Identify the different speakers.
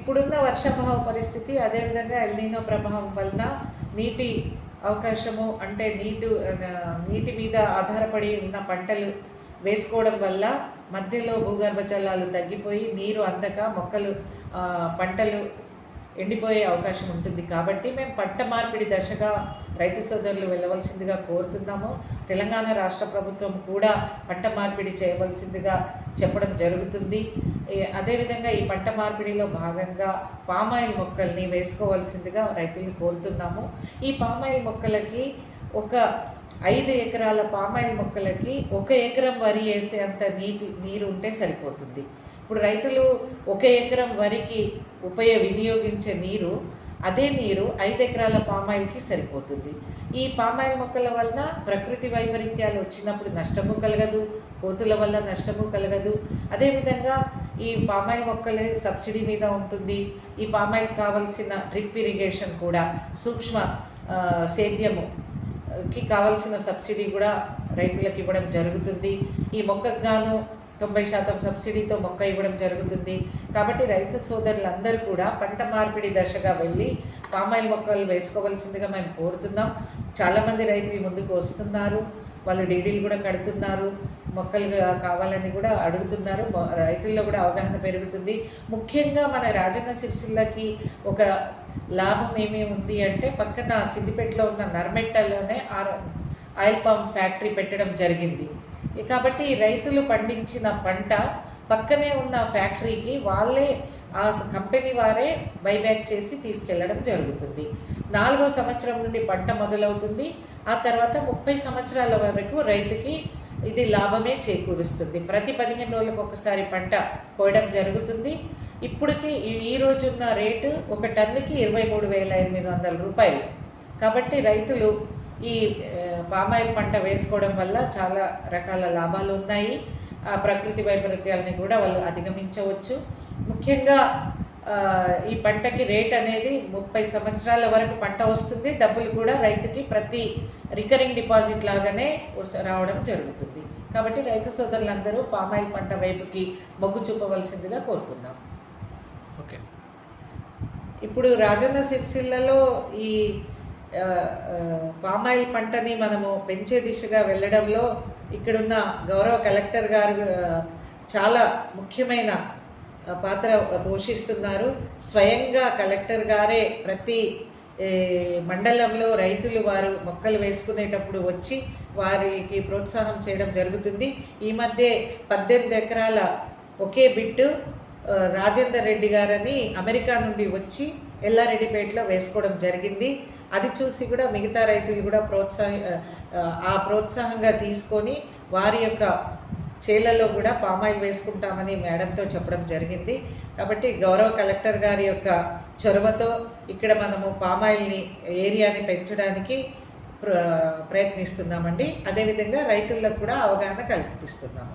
Speaker 1: ఇప్పుడున్న వర్షాభావ పరిస్థితి, అదేవిధంగా ఎల్నినో ప్రభావం వలన నీటి అవకాశము అంటే నీటి మీద ఆధారపడి ఉన్న పంటలు వేసుకోవడం వల్ల మధ్యలో భూగర్భ జలాలు తగ్గిపోయి నీరు అందక మొక్కలు పంటలు ఎండిపోయే అవకాశం ఉంటుంది. కాబట్టి మేము పంట మార్పిడి దశగా రైతు సోదరులు వెళ్ళవలసిందిగా కోరుతున్నాము. తెలంగాణ రాష్ట్ర ప్రభుత్వం కూడా పంట మార్పిడి చేయవలసిందిగా చెప్పడం జరుగుతుంది. అదేవిధంగా ఈ పంట మార్పిడిలో భాగంగా పామాయిల్ మొక్కల్ని వేసుకోవాల్సిందిగా రైతుల్ని కోరుతున్నాము. ఈ పామాయిల్ మొక్కలకి ఒక 5 ఎకరాల పామాయిల్ మొక్కలకి 1 ఎకరం వరి వేసేంత నీరు ఉంటే సరిపోతుంది. ఇప్పుడు రైతులు 1 ఎకరం వరికి వినియోగించే నీరు, అదే నీరు 5 ఎకరాల పామాయిల్కి సరిపోతుంది. ఈ పామాయిల్ మొక్కల వలన ప్రకృతి వైపరీత్యాలు వచ్చినప్పుడు నష్టము కలగదు, కోతుల వల్ల నష్టము కలగదు. అదేవిధంగా ఈ పామాయిల్ మొక్కలే సబ్సిడీ మీద ఉంటుంది. ఈ పామాయిల్ కావలసిన డ్రిప్ ఇరిగేషన్ కూడా, సూక్ష్మ సేద్యముకి కావలసిన సబ్సిడీ కూడా రైతులకు ఇవ్వడం జరుగుతుంది. ఈ మొక్కకు గాను 90% సబ్సిడీతో మొక్క ఇవ్వడం జరుగుతుంది. కాబట్టి రైతు సోదరులందరూ కూడా పంట మార్పిడి దశగా వెళ్ళి పామాయిల్ మొక్కలు వేసుకోవాల్సిందిగా మేము కోరుతున్నాం. చాలామంది రైతులు ముందుకు వస్తున్నారు, వాళ్ళు డీడీలు కూడా కడుతున్నారు, మొక్కలు కావాలని కూడా అడుగుతున్నారు. రైతుల్లో కూడా అవగాహన పెరుగుతుంది. ముఖ్యంగా మన రాజన్న సిరిసిల్లకి ఒక లాభం ఏమేమి ఉంది అంటే, పక్కన సిద్దిపేటలో ఉన్న నర్మెట్టలోనే ఆయిల్ పామ్ ఫ్యాక్టరీ పెట్టడం జరిగింది. కాబట్టి రైతులు పండించిన పంట పక్కనే ఉన్న ఫ్యాక్టరీకి వాళ్ళే, ఆ కంపెనీ వారే బైబ్యాక్ చేసి తీసుకెళ్లడం జరుగుతుంది. 4వ సంవత్సరం నుండి పంట మొదలవుతుంది. ఆ తర్వాత 30 సంవత్సరాల వరకు రైతుకి ఇది లాభమే చేకూరుస్తుంది. ప్రతి 15 రోజులకు ఒకసారి పంట కోయడం జరుగుతుంది. ఇప్పటికి ఈ రోజున్న రేటు ఒక టన్నుకి 23,800 రూపాయలు. కాబట్టి రైతులు ఈ పామాయిల్ పంట వేసుకోవడం వల్ల చాలా రకాల లాభాలు ఉన్నాయి. ఆ ప్రకృతి వైపరీత్యాలని కూడా వాళ్ళు అధిగమించవచ్చు. ముఖ్యంగా ఈ పంటకి రేట్ అనేది 30 సంవత్సరాల వరకు పంట వస్తుంది. డబ్బులు కూడా రైతుకి ప్రతి రికరింగ్ డిపాజిట్ లాగానే రావడం జరుగుతుంది. కాబట్టి రైతు సోదరులందరూ పామాయిల్ పంట వైపుకి మొగ్గు చూపవలసిందిగా కోరుతున్నాం.
Speaker 2: ఓకే,
Speaker 1: ఇప్పుడు రాజన్న సిరిసిల్లలో ఈ పామాయిల్ పంటని మనము పెంచే దిశగా వెళ్ళడంలో ఇక్కడున్న గౌరవ కలెక్టర్ గారు చాలా ముఖ్యమైన పాత్ర పోషిస్తున్నారు. స్వయంగా కలెక్టర్ గారే ప్రతి మండలంలో రైతులు వారు మొక్కలు వేసుకునేటప్పుడు వచ్చి వారికి ప్రోత్సాహం చేయడం జరుగుతుంది. ఈ మధ్య 18 ఎకరాల ఒకే బిట్టు రాజేందర్ రెడ్డి గారని అమెరికా నుండి వచ్చి ఎల్లారెడ్డిపేటలో వేసుకోవడం జరిగింది. అది చూసి కూడా మిగతా రైతులు కూడా ప్రోత్సాహంగా తీసుకొని వారి యొక్క చేలలో కూడా పామాయిల్ వేసుకుంటామని మేడంతో చెప్పడం జరిగింది. కాబట్టి గౌరవ కలెక్టర్ గారి యొక్క చొరవతో ఇక్కడ మనము పామాయిల్ని ఏరియాని పెంచడానికి ప్రయత్నిస్తున్నామండి. అదేవిధంగా రైతులకు కూడా అవగాహన కల్పిస్తున్నాము.